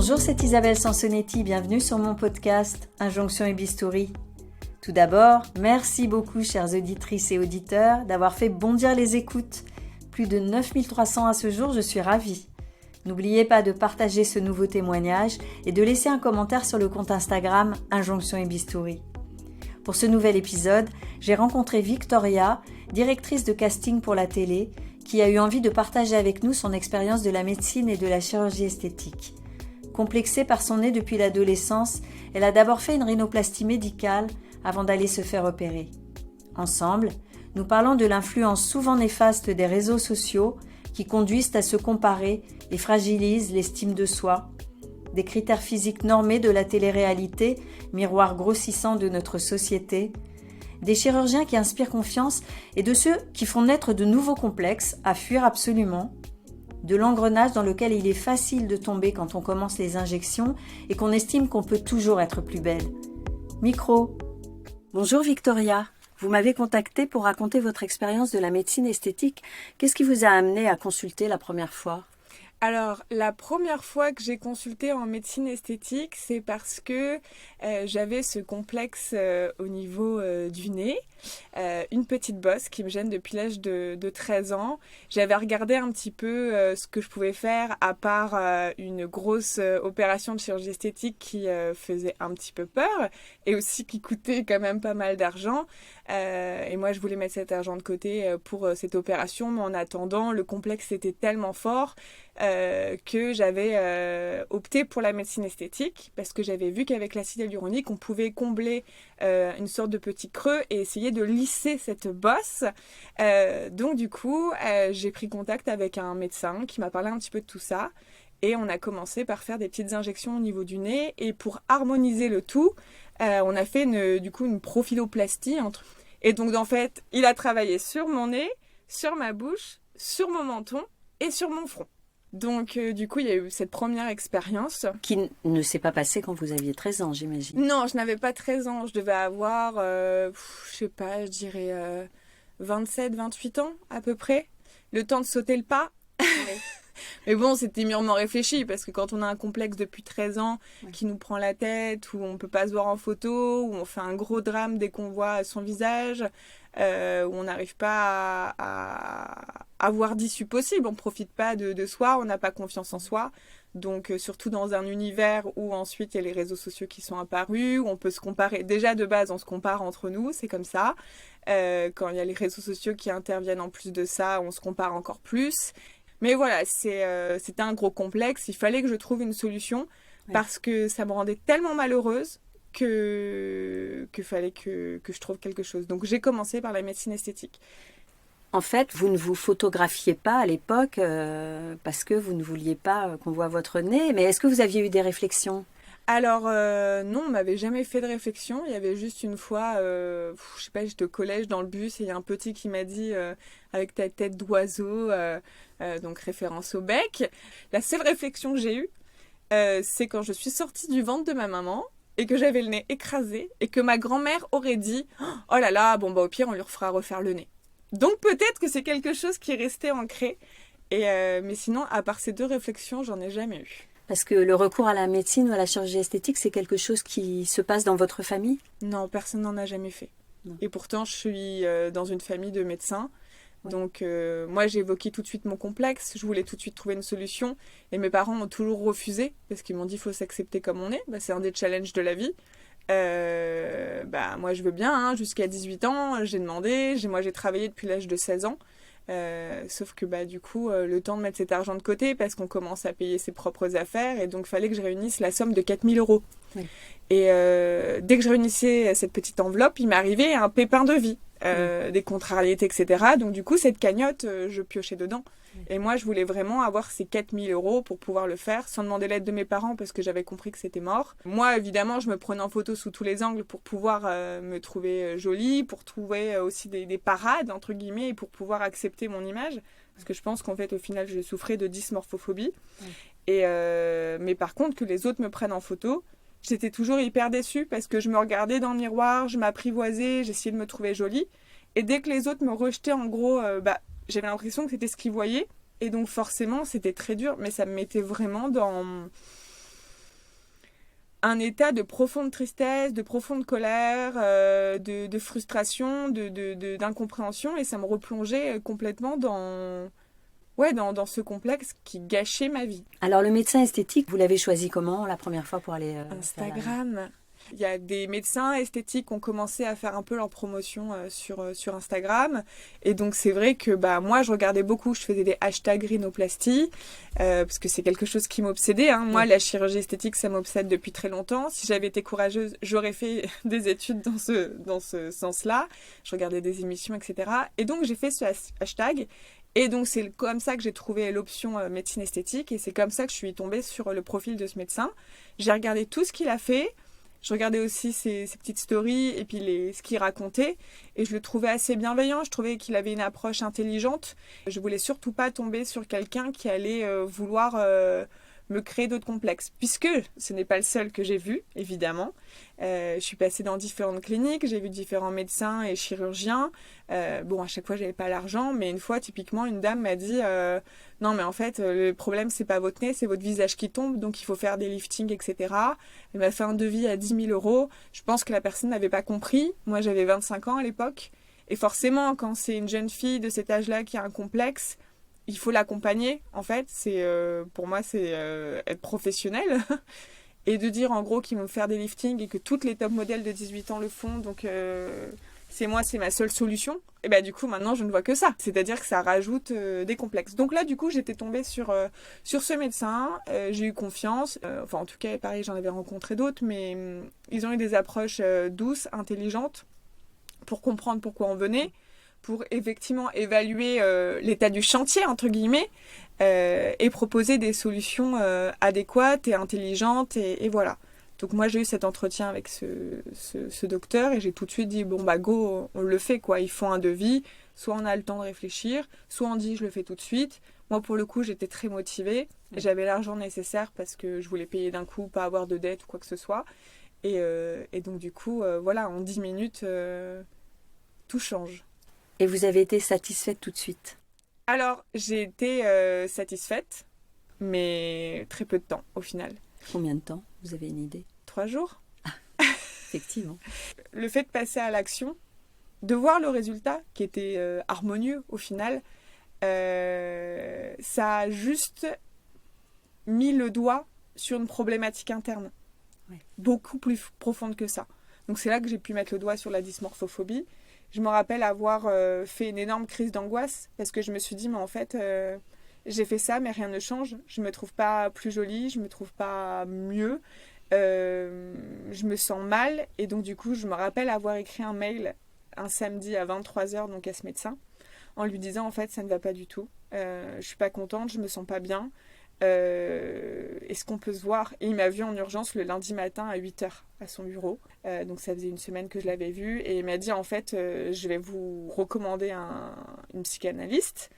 Bonjour, c'est Isabelle Sansonetti, bienvenue sur mon podcast Injonction et Bistouri. Tout d'abord, merci beaucoup chères auditrices et auditeurs d'avoir fait bondir les écoutes. Plus de 9300 à ce jour, je suis ravie. N'oubliez pas de partager ce nouveau témoignage et de laisser un commentaire sur le compte Instagram Injonction et Bistouri. Pour ce nouvel épisode, j'ai rencontré Victoria, directrice de casting pour la télé, qui a eu envie de partager avec nous son expérience de la médecine et de la chirurgie esthétique. Complexée par son nez depuis l'adolescence, elle a d'abord fait une rhinoplastie médicale avant d'aller se faire opérer. Ensemble, nous parlons de l'influence souvent néfaste des réseaux sociaux qui conduisent à se comparer et fragilisent l'estime de soi, des critères physiques normés de la télé-réalité, miroir grossissant de notre société, des chirurgiens qui inspirent confiance et de ceux qui font naître de nouveaux complexes à fuir absolument, de l'engrenage dans lequel il est facile de tomber quand on commence les injections et qu'on estime qu'on peut toujours être plus belle. Micro. Bonjour Victoria, vous m'avez contactée pour raconter votre expérience de la médecine esthétique. Qu'est-ce qui vous a amené à consulter la première fois ? Alors, la première fois que j'ai consulté en médecine esthétique, c'est parce que j'avais ce complexe au niveau du nez, une petite bosse qui me gêne depuis l'âge de 13 ans. J'avais regardé un petit peu ce que je pouvais faire, à part une grosse opération de chirurgie esthétique qui faisait un petit peu peur et aussi qui coûtait quand même pas mal d'argent. Et moi, je voulais mettre cet argent de côté pour cette opération, mais en attendant, le complexe était tellement fort que j'avais opté pour la médecine esthétique parce que j'avais vu qu'avec l'acide hyaluronique, on pouvait combler une sorte de petit creux et essayer de lisser cette bosse. Donc du coup, j'ai pris contact avec un médecin qui m'a parlé un petit peu de tout ça et on a commencé par faire des petites injections au niveau du nez et pour harmoniser le tout, on a fait une profiloplastie. Et donc en fait, il a travaillé sur mon nez, sur ma bouche, sur mon menton et sur mon front. Donc, du coup, il y a eu cette première expérience. Qui ne s'est pas passée quand vous aviez 13 ans, j'imagine. Non, je n'avais pas 13 ans. Je devais avoir, je dirais 27, 28 ans à peu près. Le temps de sauter le pas. Oui. Mais bon, c'était mûrement réfléchi parce que quand on a un complexe depuis 13 ans qui nous prend la tête, où on ne peut pas se voir en photo, où on fait un gros drame dès qu'on voit son visage, où on n'arrive pas à avoir d'issue possible, on ne profite pas de soi, on n'a pas confiance en soi. Donc surtout dans un univers où ensuite il y a les réseaux sociaux qui sont apparus, où on peut se comparer. Déjà de base, on se compare entre nous, c'est comme ça. Quand il y a les réseaux sociaux qui interviennent en plus de ça, on se compare encore plus. Mais voilà, c'était un gros complexe. Il fallait que je trouve une solution parce que ça me rendait tellement malheureuse qu'il fallait que je trouve quelque chose. Donc j'ai commencé par la médecine esthétique. En fait, vous ne vous photographiez pas à l'époque parce que vous ne vouliez pas qu'on voit votre nez. Mais est-ce que vous aviez eu des réflexions ? Alors non, on m'avait jamais fait de réflexion. Il y avait juste une fois, j'étais au collège dans le bus et il y a un petit qui m'a dit avec ta tête d'oiseau, donc référence au bec. La seule réflexion que j'ai eue, c'est quand je suis sortie du ventre de ma maman et que j'avais le nez écrasé et que ma grand-mère aurait dit « Oh là là, bon bah au pire on lui refera refaire le nez ». Donc peut-être que c'est quelque chose qui est resté ancré. Mais sinon, à part ces deux réflexions, j'en ai jamais eu. Parce que le recours à la médecine ou à la chirurgie esthétique, c'est quelque chose qui se passe dans votre famille ? Non, personne n'en a jamais fait. Non. Et pourtant, je suis dans une famille de médecins. Ouais. Donc, moi, j'ai évoqué tout de suite mon complexe. Je voulais tout de suite trouver une solution. Et mes parents ont toujours refusé parce qu'ils m'ont dit qu'il faut s'accepter comme on est. C'est un des challenges de la vie. Moi, je veux bien. Jusqu'à 18 ans, j'ai demandé. Moi, j'ai travaillé depuis l'âge de 16 ans. Sauf que du coup le temps de mettre cet argent de côté parce qu'on commence à payer ses propres affaires et donc il fallait que je réunisse la somme de 4 000 €. Oui. Et dès que je réunissais cette petite enveloppe, il m'est arrivé un pépin de vie, des contrariétés, etc. Donc du coup cette cagnotte, je piochais dedans. Et moi je voulais vraiment avoir ces 4 000 € pour pouvoir le faire sans demander l'aide de mes parents parce que j'avais compris que c'était mort. Moi évidemment je me prenais en photo sous tous les angles pour pouvoir me trouver jolie, pour trouver aussi des parades entre guillemets et pour pouvoir accepter mon image. Parce que je pense qu'en fait au final je souffrais de dysmorphophobie. Et mais par contre que les autres me prennent en photo, j'étais toujours hyper déçue parce que je me regardais dans le miroir, je m'apprivoisais, j'essayais de me trouver jolie. Et dès que les autres me rejetaient, en gros, j'avais l'impression que c'était ce qu'ils voyaient. Et donc forcément, c'était très dur, mais ça me mettait vraiment dans un état de profonde tristesse, de profonde colère, de frustration, d'incompréhension, et ça me replongeait complètement dans ce complexe qui gâchait ma vie. Alors le médecin esthétique, vous l'avez choisi comment la première fois pour aller Instagram. Il y a des médecins esthétiques qui ont commencé à faire un peu leur promotion sur Instagram. Et donc, c'est vrai que moi, je regardais beaucoup. Je faisais des hashtags rhinoplastie parce que c'est quelque chose qui m'obsédait. Hein. Moi, la chirurgie esthétique, ça m'obsède depuis très longtemps. Si j'avais été courageuse, j'aurais fait des études dans ce sens-là. Je regardais des émissions, etc. Et donc, j'ai fait ce hashtag. Et donc, c'est comme ça que j'ai trouvé l'option médecine esthétique. Et c'est comme ça que je suis tombée sur le profil de ce médecin. J'ai regardé tout ce qu'il a fait. Je regardais aussi ses petites stories et puis ce qu'il racontait. Et je le trouvais assez bienveillant. Je trouvais qu'il avait une approche intelligente. Je voulais surtout pas tomber sur quelqu'un qui allait vouloir me créer d'autres complexes. Puisque ce n'est pas le seul que j'ai vu, évidemment. Je suis passée dans différentes cliniques. J'ai vu différents médecins et chirurgiens. À chaque fois, j'avais pas l'argent. Mais une fois, typiquement, une dame m'a dit non, mais en fait, le problème, c'est pas votre nez, c'est votre visage qui tombe. Donc, il faut faire des liftings, etc. Elle m'a fait un devis à 10 000 euros. Je pense que la personne n'avait pas compris. Moi, j'avais 25 ans à l'époque. Et forcément, quand c'est une jeune fille de cet âge-là qui a un complexe, il faut l'accompagner. En fait, pour moi, c'est être professionnel. Et de dire, en gros, qu'ils vont faire des liftings et que toutes les top modèles de 18 ans le font. Donc, c'est ma seule solution. Et du coup, maintenant, je ne vois que ça. C'est-à-dire que ça rajoute des complexes. Donc là, du coup, j'étais tombée sur ce médecin. J'ai eu confiance. En tout cas, pareil, j'en avais rencontré d'autres. Mais ils ont eu des approches douces, intelligentes, pour comprendre pourquoi on venait, pour effectivement évaluer l'état du chantier, entre guillemets, et proposer des solutions adéquates et intelligentes. Et voilà. Donc moi, j'ai eu cet entretien avec ce docteur et j'ai tout de suite dit, go, on le fait, quoi. Ils font un devis, soit on a le temps de réfléchir, soit on dit, je le fais tout de suite. Moi, pour le coup, j'étais très motivée. J'avais l'argent nécessaire parce que je voulais payer d'un coup, pas avoir de dette ou quoi que ce soit. Et donc, du coup, en 10 minutes, tout change. Et vous avez été satisfaite tout de suite? Alors, j'ai été satisfaite, mais très peu de temps, au final. Combien de temps? Vous avez une idée? 3 jours. Effectivement. Le fait de passer à l'action, de voir le résultat, qui était harmonieux au final, ça a juste mis le doigt sur une problématique interne, beaucoup plus profonde que ça. Donc c'est là que j'ai pu mettre le doigt sur la dysmorphophobie. Je me rappelle avoir fait une énorme crise d'angoisse parce que je me suis dit, mais en fait, j'ai fait ça, mais rien ne change. Je me trouve pas plus jolie, je me trouve pas mieux. Je me sens mal. Et donc, du coup, je me rappelle avoir écrit un mail un samedi à 23h donc à ce médecin en lui disant, en fait, ça ne va pas du tout. Je suis pas contente, je me sens pas bien. Est-ce qu'on peut se voir? Et il m'a vu en urgence le lundi matin à 8h à son bureau. Donc ça faisait une semaine que je l'avais vu. Et il m'a dit, en fait, je vais vous recommander une psychanalyste.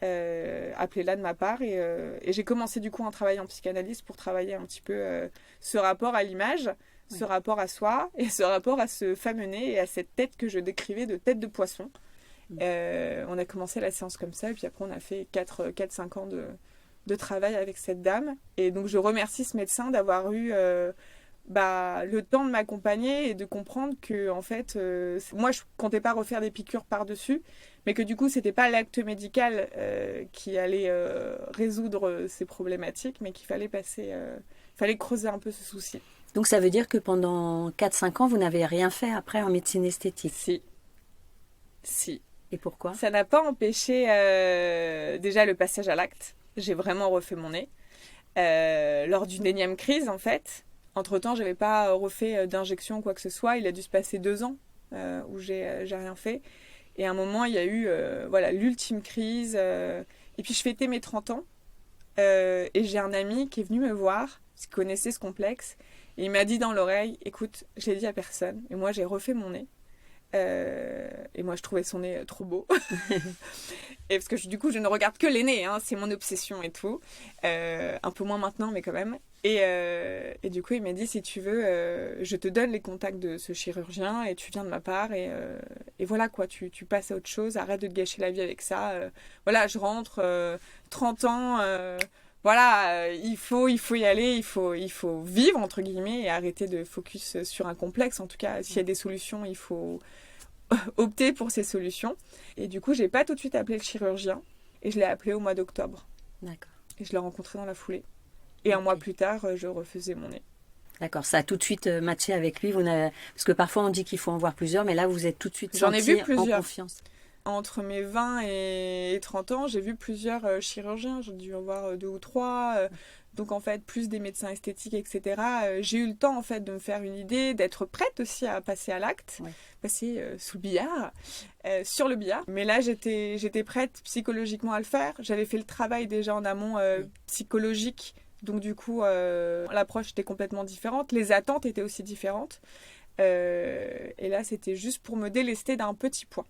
Appelez-la de ma part. Et j'ai commencé du coup un travail en psychanalyse pour travailler un petit peu ce rapport à l'image, ce rapport à soi et ce rapport à ce fameux nez et à cette tête que je décrivais de tête de poisson. On a commencé la séance comme ça et puis après on a fait 4-5 ans de travail avec cette dame. Et donc je remercie ce médecin d'avoir eu le temps de m'accompagner et de comprendre que en fait, moi je comptais pas refaire des piqûres par-dessus, mais que du coup c'était pas l'acte médical qui allait résoudre ces problématiques, mais qu'il fallait fallait creuser un peu ce souci. Donc ça veut dire que pendant 4-5 ans, vous n'avez rien fait après en médecine esthétique? Si. Et pourquoi? Ça n'a pas empêché déjà le passage à l'acte. J'ai vraiment refait mon nez. Lors d'une énième crise, en fait. Entre-temps, je n'avais pas refait d'injection ou quoi que ce soit. Il a dû se passer 2 ans où j'ai rien fait. Et à un moment, il y a eu l'ultime crise. Et puis, je fêtais mes 30 ans. Et j'ai un ami qui est venu me voir, qui connaissait ce complexe. Et il m'a dit dans l'oreille, écoute, je l'ai dit à personne. Et moi, j'ai refait mon nez. Et moi je trouvais son nez trop beau et parce que du coup je ne regarde que les nez, hein, c'est mon obsession et tout, un peu moins maintenant mais quand même, et du coup il m'a dit, si tu veux je te donne les contacts de ce chirurgien et tu viens de ma part, et voilà quoi, tu passes à autre chose, arrête de te gâcher la vie avec ça, voilà, je rentre 30 ans voilà, il faut y aller, il faut vivre, entre guillemets, et arrêter de focus sur un complexe. En tout cas, s'il y a des solutions, il faut opter pour ces solutions. Et du coup, j'ai pas tout de suite appelé le chirurgien, et je l'ai appelé au mois d'octobre. D'accord. Et je l'ai rencontré dans la foulée. Et un mois plus tard, je refaisais mon nez. D'accord, ça a tout de suite matché avec lui. Parce que parfois on dit qu'il faut en voir plusieurs, mais là vous êtes tout de suite J'en ai vu senti en plusieurs. confiance. Entre mes 20 et 30 ans, j'ai vu plusieurs chirurgiens. J'ai dû en voir 2 ou 3. Donc en fait, plus des médecins esthétiques, etc. J'ai eu le temps en fait de me faire une idée, d'être prête aussi à passer à l'acte, Ouais. passer sous le billard, sur le billard. Mais là, j'étais prête psychologiquement à le faire. J'avais fait le travail déjà en amont psychologique. Donc du coup, l'approche était complètement différente. Les attentes étaient aussi différentes. Et là, c'était juste pour me délester d'un petit poids.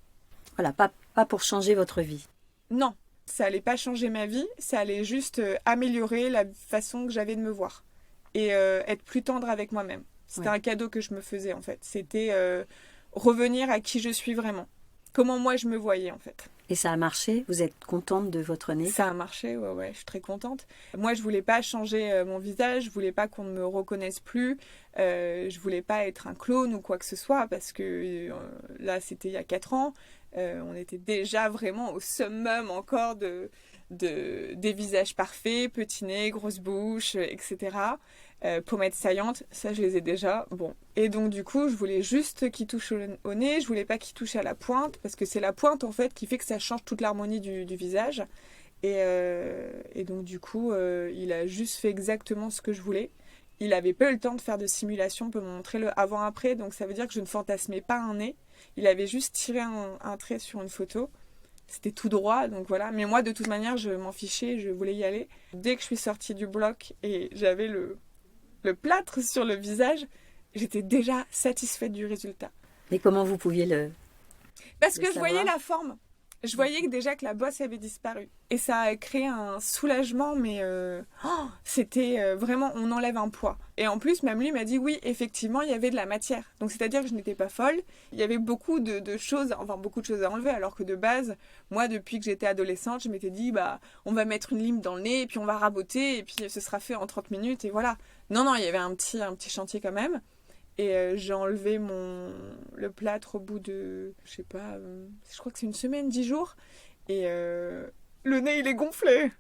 Voilà, pas pour changer votre vie. Non, ça allait pas changer ma vie, ça allait juste améliorer la façon que j'avais de me voir et être plus tendre avec moi-même. C'était un cadeau que je me faisais en fait. C'était revenir à qui je suis vraiment. Comment moi je me voyais en fait. Et ça a marché? Vous êtes contente de votre nez? Ça a marché, ouais, je suis très contente. Moi, je voulais pas changer mon visage, je voulais pas qu'on ne me reconnaisse plus, je voulais pas être un clone ou quoi que ce soit, parce que là, c'était il y a 4 ans, on était déjà vraiment au summum encore des visages parfaits, petit nez, grosse bouche, etc. Pommettes saillantes, ça je les ai déjà. Bon. Et donc du coup, je voulais juste qu'il touche au nez, je voulais pas qu'il touche à la pointe, parce que c'est la pointe en fait qui fait que ça change toute l'harmonie du visage. Et donc du coup, il a juste fait exactement ce que je voulais. Il avait pas eu le temps de faire de simulation pour me montrer le avant-après, donc ça veut dire que je ne fantasmais pas un nez. Il avait juste tiré un trait sur une photo. C'était tout droit, donc voilà. Mais moi, de toute manière, je m'en fichais, je voulais y aller. Dès que je suis sortie du bloc et j'avais le plâtre sur le visage, j'étais déjà satisfaite du résultat. Mais comment vous pouviez Parce que je savoir? voyais la forme. Je voyais déjà que la bosse avait disparu. Et ça a créé un soulagement, mais c'était vraiment, on enlève un poids. Et en plus, même lui m'a dit, oui, effectivement, il y avait de la matière. Donc c'est-à-dire que je n'étais pas folle. Il y avait beaucoup de choses, enfin beaucoup de choses à enlever, alors que de base, moi, depuis que j'étais adolescente, je m'étais dit, bah, on va mettre une lime dans le nez, et puis on va raboter, et puis ce sera fait en 30 minutes, et voilà. Non, il y avait un petit chantier quand même. Et j'ai enlevé le plâtre au bout de, je sais pas, je crois que c'est une semaine, 10 jours. Et le nez, il est gonflé.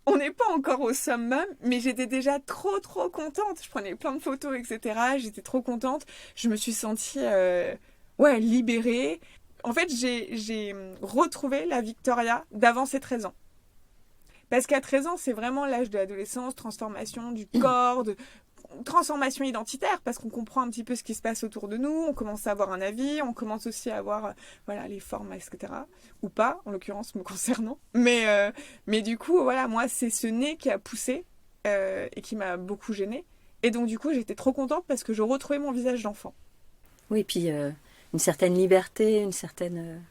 On n'est pas encore au summum, mais j'étais déjà trop contente. Je prenais plein de photos, etc. J'étais trop contente. Je me suis sentie, libérée. En fait, j'ai retrouvé la Victoria d'avant ses 13 ans. Parce qu'à 13 ans, c'est vraiment l'âge de l'adolescence, transformation du corps, transformation identitaire, parce qu'on comprend un petit peu ce qui se passe autour de nous, on commence à avoir un avis, on commence aussi à avoir les formes, etc. Ou pas, en l'occurrence me concernant. Mais du coup, voilà, moi, c'est ce nez qui a poussé et qui m'a beaucoup gênée. Et donc, du coup, j'étais trop contente parce que je retrouvais mon visage d'enfant. Oui, puis une certaine liberté, une certaine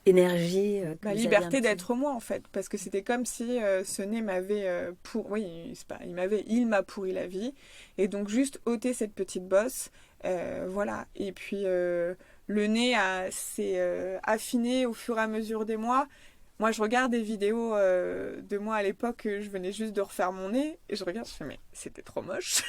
énergie. Liberté d'être moi, en fait. Parce que c'était comme si ce nez m'avait il m'a pourri la vie. Et donc, juste ôter cette petite bosse. Voilà. Et puis, le nez s'est affiné au fur et à mesure des mois. Moi, je regarde des vidéos de moi à l'époque, je venais juste de refaire mon nez. Et je regarde, je fais, mais c'était trop moche.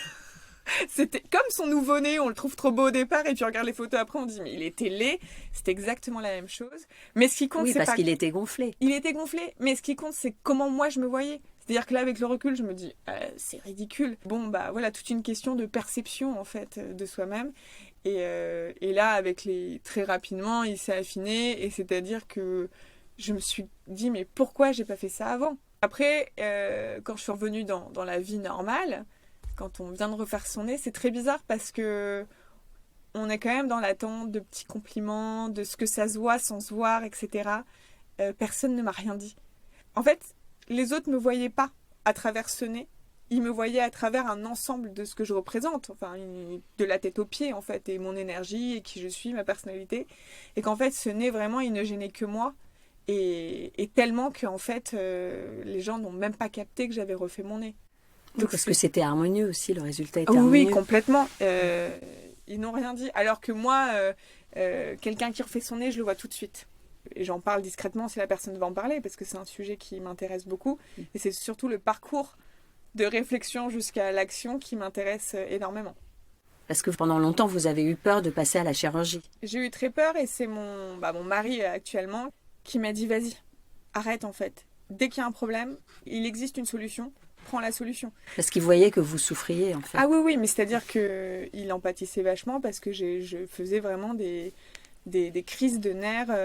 C'était comme son nouveau-né, on le trouve trop beau au départ et puis on regarde les photos après, on dit mais il était laid. C'était exactement la même chose. Mais ce qui compte, c'est parce qu'il était gonflé. Il était gonflé, mais ce qui compte, c'est comment moi je me voyais. C'est-à-dire que là, avec le recul, je me dis c'est ridicule. Bon, bah voilà, toute une question de perception en fait de soi-même. Et là, très rapidement, il s'est affiné et c'est-à-dire que je me suis dit mais pourquoi j'ai pas fait ça avant? Après, quand je suis revenue dans la vie normale, quand on vient de refaire son nez, c'est très bizarre parce que on est quand même dans l'attente de petits compliments, de ce que ça se voit sans se voir, etc. Personne ne m'a rien dit. En fait, les autres ne me voyaient pas à travers ce nez. Ils me voyaient à travers un ensemble de ce que je représente, enfin, de la tête aux pieds, en fait, et mon énergie, et qui je suis, ma personnalité. Et qu'en fait, ce nez, vraiment, il ne gênait que moi. Et tellement qu'en fait, les gens n'ont même pas capté que j'avais refait mon nez. Donc, parce que c'était harmonieux aussi, le résultat était harmonieux. Oui, complètement. Ils n'ont rien dit. Alors que moi, quelqu'un qui refait son nez, je le vois tout de suite. Et j'en parle discrètement si la personne veut en parler, parce que c'est un sujet qui m'intéresse beaucoup. Et c'est surtout le parcours de réflexion jusqu'à l'action qui m'intéresse énormément. Parce que pendant longtemps, vous avez eu peur de passer à la chirurgie. J'ai eu très peur et c'est mon mari actuellement qui m'a dit vas-y, arrête en fait. Dès qu'il y a un problème, il existe une solution, prends la solution. Parce qu'il voyait que vous souffriez en fait. Ah oui, mais c'est-à-dire qu'il en pâtissait vachement parce que je faisais vraiment des crises de nerfs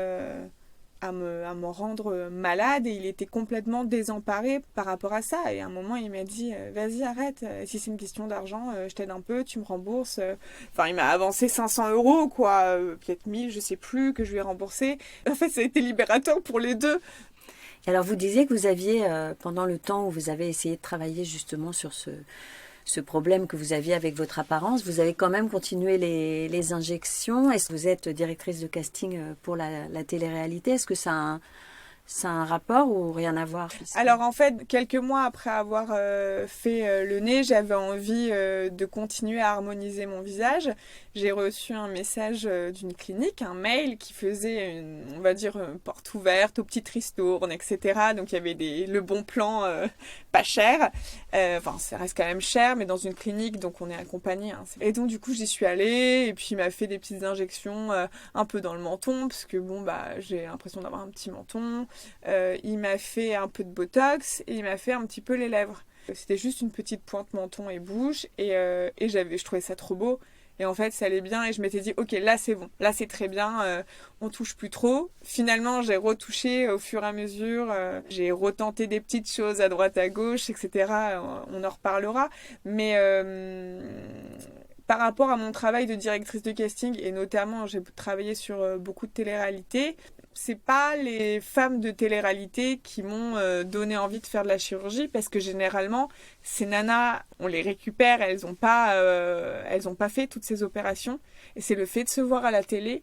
à me rendre malade et il était complètement désemparé par rapport à ça. Et à un moment, il m'a dit vas-y, arrête. Si c'est une question d'argent, je t'aide un peu, tu me rembourses. Enfin, il m'a avancé 500 €, quoi, peut-être 1000, je sais plus, que je lui ai remboursé. En fait, ça a été libérateur pour les deux. Et alors, vous disiez que vous aviez, pendant le temps où vous avez essayé de travailler justement sur ce problème que vous aviez avec votre apparence, vous avez quand même continué les injections. Est-ce que vous êtes directrice de casting pour la télé-réalité? Est-ce que ça a un rapport ou rien à voir? Alors en fait, quelques mois après avoir fait le nez, j'avais envie de continuer à harmoniser mon visage. J'ai reçu un message d'une clinique, un mail qui faisait on va dire, porte ouverte aux petites ristournes, etc. Donc il y avait le bon plan pas cher. Enfin, ça reste quand même cher, mais dans une clinique, donc on est accompagné. Hein. Et donc du coup, j'y suis allée et puis il m'a fait des petites injections un peu dans le menton, parce que j'ai l'impression d'avoir un petit menton. Il m'a fait un peu de botox et il m'a fait un petit peu les lèvres. C'était juste une petite pointe menton et bouche et je trouvais ça trop beau. Et en fait, ça allait bien et je m'étais dit, ok, là c'est bon, là c'est très bien, on touche plus trop. Finalement, j'ai retouché au fur et à mesure, j'ai retenté des petites choses à droite, à gauche, etc. On en reparlera. Mais par rapport à mon travail de directrice de casting, et notamment j'ai travaillé sur beaucoup de télé-réalité, c'est pas les femmes de télé-réalité qui m'ont donné envie de faire de la chirurgie, parce que généralement ces nanas, on les récupère, elles ont pas fait toutes ces opérations, et c'est le fait de se voir à la télé,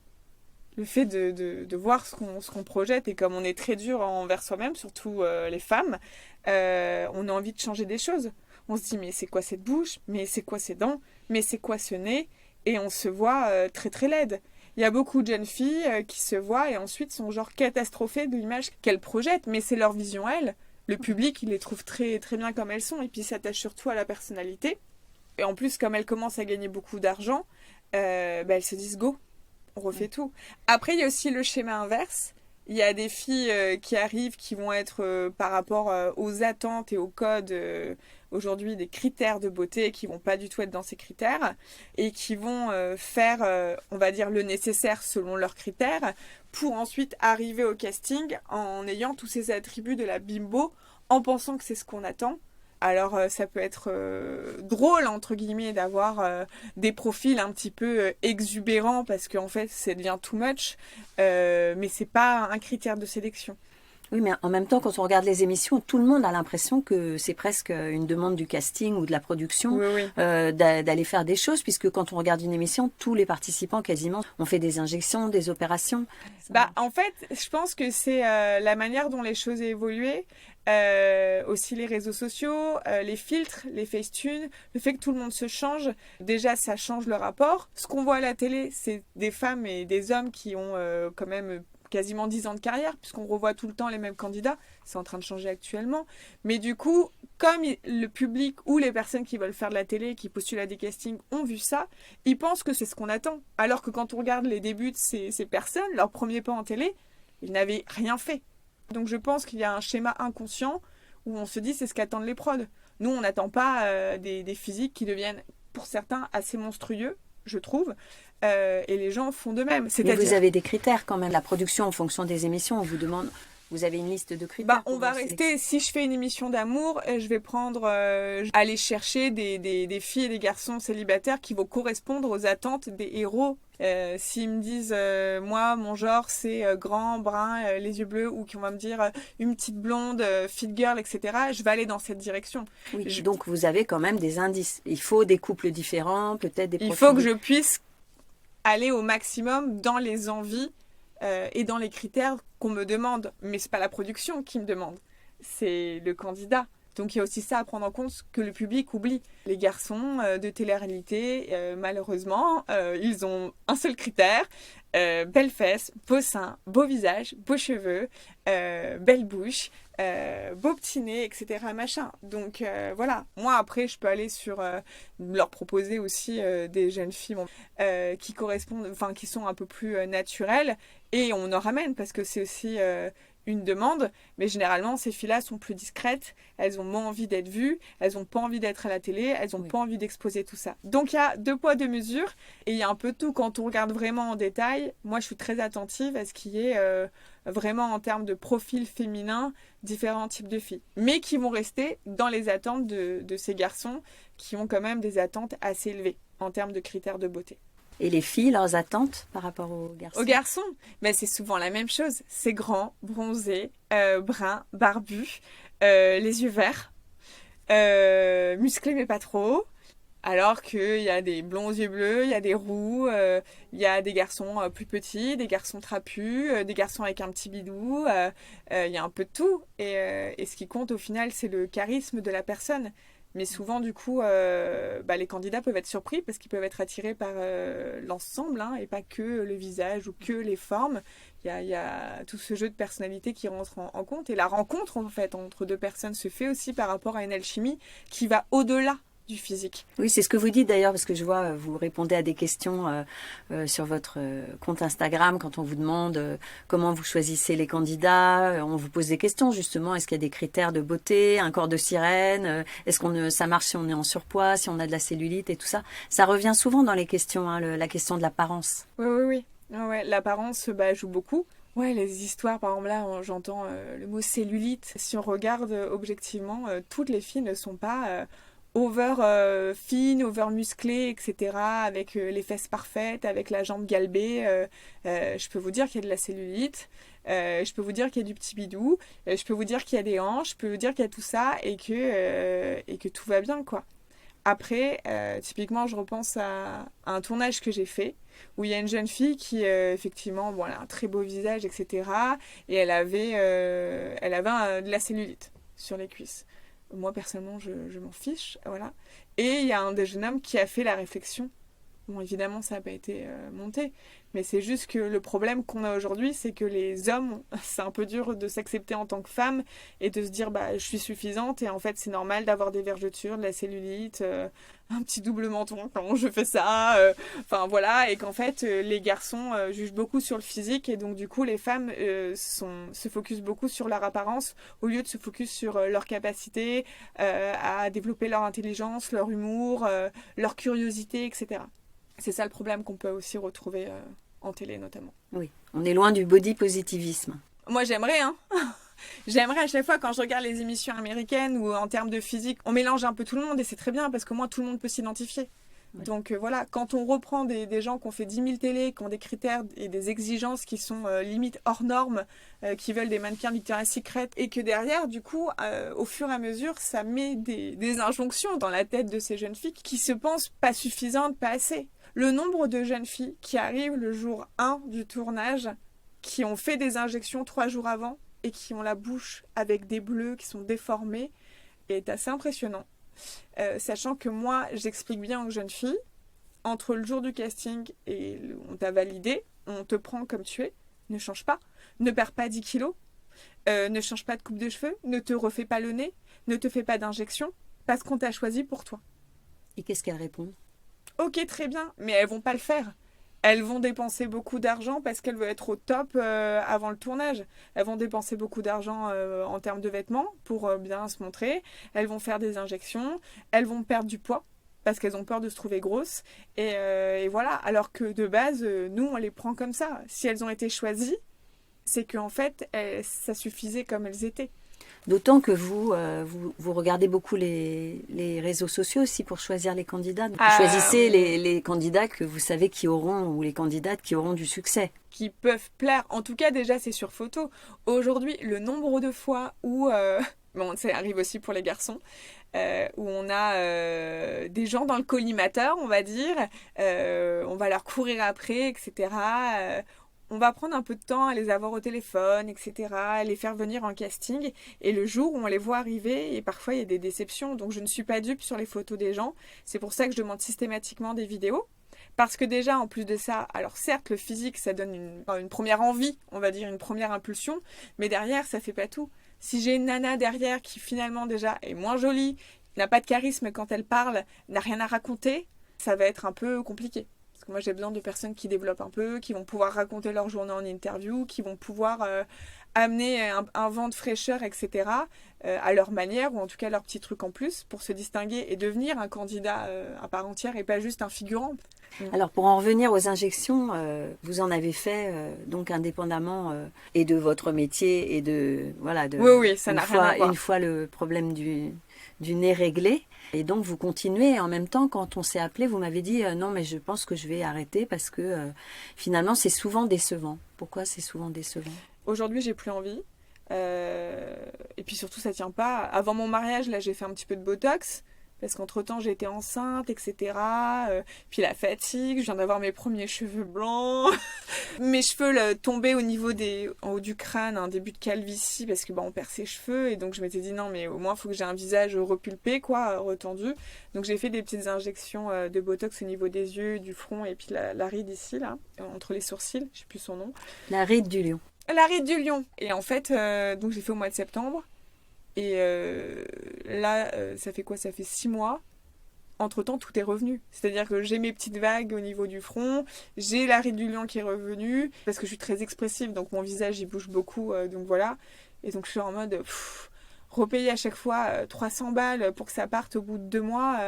le fait de voir ce qu'on projette, et comme on est très dur envers soi-même, surtout les femmes, on a envie de changer des choses. On se dit mais c'est quoi cette bouche, mais c'est quoi ces dents, mais c'est quoi ce nez, et on se voit très très laide. Il y a beaucoup de jeunes filles qui se voient et ensuite sont genre catastrophées de l'image qu'elles projettent, mais c'est leur vision à elles. Le public, il les trouve très, très bien comme elles sont et puis s'attache surtout à la personnalité. Et en plus, comme elles commencent à gagner beaucoup d'argent, elles se disent go, on refait tout. Après, il y a aussi le schéma inverse. Il y a des filles qui arrivent qui vont être par rapport aux attentes et aux codes aujourd'hui des critères de beauté qui vont pas du tout être dans ces critères et qui vont faire, on va dire, le nécessaire selon leurs critères pour ensuite arriver au casting en ayant tous ces attributs de la bimbo en pensant que c'est ce qu'on attend. Alors ça peut être drôle entre guillemets d'avoir des profils un petit peu exubérants parce qu'en fait ça devient too much, mais c'est pas un critère de sélection. Oui, mais en même temps, quand on regarde les émissions, tout le monde a l'impression que c'est presque une demande du casting ou de la production oui. D'aller faire des choses, puisque quand on regarde une émission, tous les participants quasiment ont fait des injections, des opérations. En fait, je pense que c'est la manière dont les choses ont évolué. Aussi les réseaux sociaux, les filtres, les facetunes, le fait que tout le monde se change, déjà ça change le rapport. Ce qu'on voit à la télé, c'est des femmes et des hommes qui ont quand même quasiment 10 ans de carrière, puisqu'on revoit tout le temps les mêmes candidats. C'est en train de changer actuellement. Mais du coup, comme le public ou les personnes qui veulent faire de la télé, qui postulent à des castings, ont vu ça, ils pensent que c'est ce qu'on attend. Alors que quand on regarde les débuts de ces personnes, leur premier pas en télé, ils n'avaient rien fait. Donc je pense qu'il y a un schéma inconscient où on se dit c'est ce qu'attendent les prods. Nous, on n'attend pas des physiques qui deviennent, pour certains, assez monstrueux, je trouve. Et les gens font de même. Mais vous avez des critères quand même. La production, en fonction des émissions, on vous demande... Vous avez une liste de critères? On va rester, si je fais une émission d'amour, je vais prendre, aller chercher des filles et des garçons célibataires qui vont correspondre aux attentes des héros. S'ils me disent, moi, mon genre, c'est grand, brun, les yeux bleus, ou qu'on va me dire une petite blonde, fit girl, etc., je vais aller dans cette direction. Oui, donc vous avez quand même des indices. Il faut des couples différents, peut-être des profils. Il faut que je puisse aller au maximum dans les envies et dans les critères qu'on me demande. Mais c'est pas la production qui me demande, c'est le candidat. Donc il y a aussi ça à prendre en compte que le public oublie. Les garçons de télé-réalité, malheureusement, ils ont un seul critère, belles fesses, beaux seins, beau visage, beaux cheveux, belle bouche, beau petit nez, etc. Machin. Donc voilà. Moi après, je peux aller sur leur proposer aussi des jeunes filles qui correspondent, enfin qui sont un peu plus naturelles, et on en ramène parce que c'est aussi une demande, mais généralement ces filles-là sont plus discrètes, elles ont moins envie d'être vues, elles n'ont pas envie d'être à la télé, elles n'ont pas envie d'exposer tout ça. Donc il y a 2 poids 2 mesures, et il y a un peu de tout. Quand on regarde vraiment en détail, moi je suis très attentive à ce qu'il y ait vraiment en termes de profil féminin différents types de filles, mais qui vont rester dans les attentes de ces garçons qui ont quand même des attentes assez élevées en termes de critères de beauté. Et les filles, leurs attentes par rapport aux garçons? Aux garçons, ben, c'est souvent la même chose. C'est grand, bronzé, brun, barbu, les yeux verts, musclé mais pas trop. Alors qu'il y a des blonds aux yeux bleus, il y a des roux, il y a des garçons plus petits, des garçons trapus, des garçons avec un petit bidou. Il y a un peu de tout. Et ce qui compte au final, c'est le charisme de la personne. Mais souvent, du coup, les candidats peuvent être surpris parce qu'ils peuvent être attirés par l'ensemble, hein, et pas que le visage ou que les formes. Il y a tout ce jeu de personnalité qui rentre en compte. Et la rencontre, en fait, entre 2 personnes se fait aussi par rapport à une alchimie qui va au-delà du physique. Oui, c'est ce que vous dites d'ailleurs, parce que je vois, vous répondez à des questions sur votre compte Instagram quand on vous demande comment vous choisissez les candidats. On vous pose des questions justement. Est-ce qu'il y a des critères de beauté, un corps de sirène? Est-ce ça marche si on est en surpoids, si on a de la cellulite et tout ça? Ça revient souvent dans les questions, hein, la question de l'apparence. Oui. Ouais, l'apparence joue beaucoup. Ouais, les histoires, par exemple, là, j'entends le mot cellulite. Si on regarde objectivement, toutes les filles ne sont pas over fine, over musclée, etc., avec les fesses parfaites, avec la jambe galbée. Je peux vous dire qu'il y a de la cellulite, je peux vous dire qu'il y a du petit bidou, je peux vous dire qu'il y a des hanches, je peux vous dire qu'il y a tout ça et que tout va bien, quoi. Après, typiquement, je repense à un tournage que j'ai fait où il y a une jeune fille qui, effectivement, elle a un très beau visage, etc., et elle avait de la cellulite sur les cuisses. Moi, personnellement, je m'en fiche, voilà. Et il y a un des jeunes hommes qui a fait la réflexion. Bon, évidemment, ça n'a pas été monté, mais c'est juste que le problème qu'on a aujourd'hui, c'est que les hommes, c'est un peu dur de s'accepter en tant que femme et de se dire, je suis suffisante et en fait, c'est normal d'avoir des vergetures, de la cellulite, un petit double menton quand je fais ça, enfin voilà, et qu'en fait, les garçons jugent beaucoup sur le physique et donc du coup, les femmes se focusent beaucoup sur leur apparence au lieu de se focus sur leur capacité à développer leur intelligence, leur humour, leur curiosité, etc. C'est ça le problème qu'on peut aussi retrouver en télé notamment. Oui, on est loin du body positivisme. Moi j'aimerais, hein. J'aimerais à chaque fois quand je regarde les émissions américaines ou en termes de physique, on mélange un peu tout le monde et c'est très bien parce que moi tout le monde peut s'identifier. Ouais. Donc voilà, quand on reprend des gens qui ont fait 10 000 télés, qui ont des critères et des exigences qui sont limite hors normes, qui veulent des mannequins Victoria's Secret, et que derrière, du coup, au fur et à mesure, ça met des injonctions dans la tête de ces jeunes filles qui se pensent pas suffisantes, pas assez. Le nombre de jeunes filles qui arrivent le jour 1 du tournage, qui ont fait des injections 3 jours avant et qui ont la bouche avec des bleus qui sont déformés, est assez impressionnant. Sachant que moi, j'explique bien aux jeunes filles, entre le jour du casting et on t'a validé, on te prend comme tu es, ne change pas, ne perds pas 10 kilos, ne change pas de coupe de cheveux, ne te refais pas le nez, ne te fais pas d'injection, parce qu'on t'a choisi pour toi. Et qu'est-ce qu'elles répondent? Ok, très bien, mais elles vont pas le faire. Elles vont dépenser beaucoup d'argent parce qu'elles veulent être au top avant le tournage. Elles vont dépenser beaucoup d'argent en termes de vêtements pour bien se montrer. Elles vont faire des injections. Elles vont perdre du poids parce qu'elles ont peur de se trouver grosses. Et voilà, alors que de base, nous, on les prend comme ça. Si elles ont été choisies, c'est qu'en fait, ça suffisait comme elles étaient. D'autant que vous regardez beaucoup les réseaux sociaux aussi pour choisir les candidats. Vous choisissez les candidats que vous savez qui auront, ou les candidates qui auront du succès. Qui peuvent plaire. En tout cas, déjà, c'est sur photo. Aujourd'hui, le nombre de fois où... ça arrive aussi pour les garçons. Où on a des gens dans le collimateur, on va dire. On va leur courir après, etc. on va prendre un peu de temps à les avoir au téléphone, etc., à les faire venir en casting. Et le jour où on les voit arriver, et parfois il y a des déceptions, donc je ne suis pas dupe sur les photos des gens. C'est pour ça que je demande systématiquement des vidéos. Parce que déjà, en plus de ça, alors certes, le physique, ça donne une première envie, on va dire une première impulsion, mais derrière, ça fait pas tout. Si j'ai une nana derrière qui finalement déjà est moins jolie, n'a pas de charisme quand elle parle, n'a rien à raconter, ça va être un peu compliqué. Parce que moi, j'ai besoin de personnes qui développent un peu, qui vont pouvoir raconter leur journée en interview, qui vont pouvoir amener un vent de fraîcheur, etc., à leur manière, ou en tout cas leur petit truc en plus, pour se distinguer et devenir un candidat à part entière et pas juste un figurant. Alors pour en revenir aux injections, vous en avez fait donc indépendamment et de votre métier et de Oui, ça n'a rien à voir. Une fois le problème du nez réglé. Et donc vous continuez et en même temps quand on s'est appelé, vous m'avez dit non mais je pense que je vais arrêter parce que finalement c'est souvent décevant. Pourquoi c'est souvent décevant? Aujourd'hui j'ai plus envie. Et puis surtout ça tient pas. Avant mon mariage là j'ai fait un petit peu de Botox. Parce qu'entre-temps, j'ai été enceinte, etc. Puis la fatigue, je viens d'avoir mes premiers cheveux blancs. Mes cheveux tombaient au niveau en haut du crâne, un début de calvitie, parce que on perd ses cheveux. Et donc je m'étais dit non, mais au moins, il faut que j'ai un visage repulpé, quoi, retendu. Donc j'ai fait des petites injections de Botox au niveau des yeux, du front, et puis la ride ici, là, entre les sourcils, je sais plus son nom. La ride du lion. La ride du lion. Et en fait, donc j'ai fait au mois de septembre. Et là, ça fait quoi? Ça fait 6 mois. Entre-temps, tout est revenu. C'est-à-dire que j'ai mes petites vagues au niveau du front, j'ai la ride du lion qui est revenue, parce que je suis très expressive, donc mon visage, il bouge beaucoup, donc voilà. Et donc je suis en mode, repayer à chaque fois 300 balles pour que ça parte au bout de 2 mois,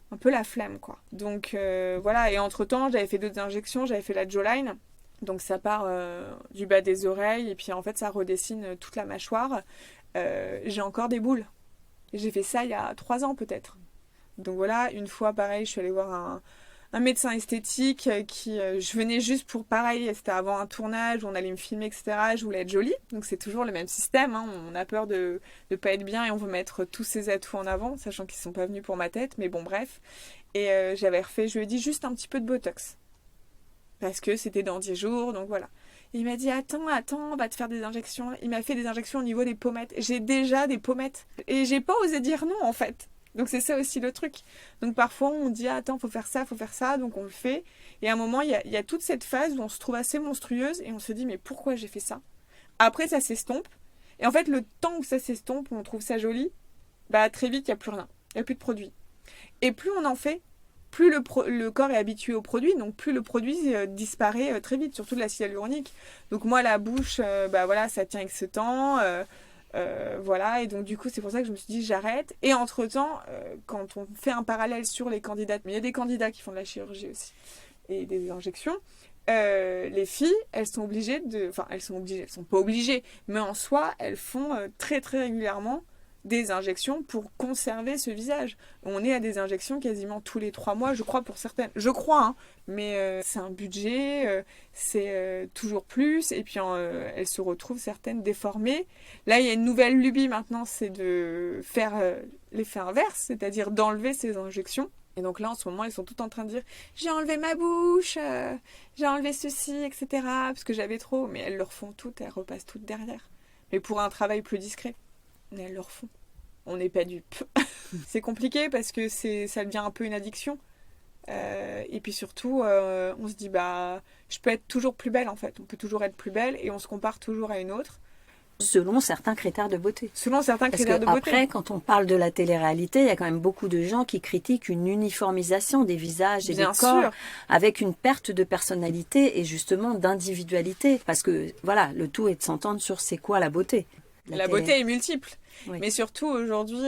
un peu la flemme, quoi. Donc voilà, et entre-temps, j'avais fait d'autres injections, j'avais fait la jawline, donc ça part du bas des oreilles, et puis en fait, ça redessine toute la mâchoire. J'ai encore des boules. J'ai fait ça il y a 3 ans peut-être. Donc voilà, une fois pareil, je suis allée voir un médecin esthétique qui... je venais juste pour pareil, c'était avant un tournage où on allait me filmer, etc. Je voulais être jolie. Donc c'est toujours le même système. Hein. On a peur de ne pas être bien et on veut mettre tous ses atouts en avant, sachant qu'ils ne sont pas venus pour ma tête. Mais bon, bref. Et j'avais refait, je lui ai dit juste un petit peu de Botox. Parce que c'était dans 10 jours, donc voilà. Il m'a dit attends, on va te faire des injections. Il m'a fait des injections au niveau des pommettes. J'ai déjà des pommettes. Et j'ai pas osé dire non en fait. Donc c'est ça aussi le truc. Donc parfois on dit attends, faut faire ça, donc on le fait. Et à un moment il y a toute cette phase où on se trouve assez monstrueuse et on se dit mais pourquoi j'ai fait ça? Après ça s'estompe. Et en fait le temps où ça s'estompe, où on trouve ça joli, très vite il n'y a plus rien. Il n'y a plus de produit. Et plus on en fait, plus le corps est habitué au produit, donc plus le produit disparaît très vite, surtout de l'acide hyaluronique. Donc moi, la bouche, voilà, ça tient avec ce temps, voilà, et donc du coup, c'est pour ça que je me suis dit, j'arrête. Et entre-temps, quand on fait un parallèle sur les candidats, mais il y a des candidats qui font de la chirurgie aussi, et des injections, les filles, elles sont obligées elles sont pas obligées, mais en soi, elles font très très régulièrement des injections pour conserver ce visage. On est à des injections quasiment tous les 3 mois, je crois, pour certaines. Je crois, hein, mais c'est un budget, c'est toujours plus, et puis elles se retrouvent certaines déformées. Là, il y a une nouvelle lubie maintenant, c'est de faire l'effet inverse, c'est-à-dire d'enlever ces injections. Et donc là, en ce moment, ils sont toutes en train de dire « J'ai enlevé ma bouche, j'ai enlevé ceci, etc. » Parce que j'avais trop, mais elles le refont toutes, elles repassent toutes derrière. Mais pour un travail plus discret. Mais elles le refont. On n'est pas dupes. C'est compliqué parce que ça devient un peu une addiction. Et puis surtout, on se dit, je peux être toujours plus belle en fait. On peut toujours être plus belle et on se compare toujours à une autre. Selon certains critères de beauté. Selon certains critères de beauté. Après, quand on parle de la télé-réalité, il y a quand même beaucoup de gens qui critiquent une uniformisation des visages et des corps avec une perte de personnalité et justement d'individualité. Parce que voilà, le tout est de s'entendre sur c'est quoi la beauté. La beauté est multiple. Oui. Mais surtout, aujourd'hui,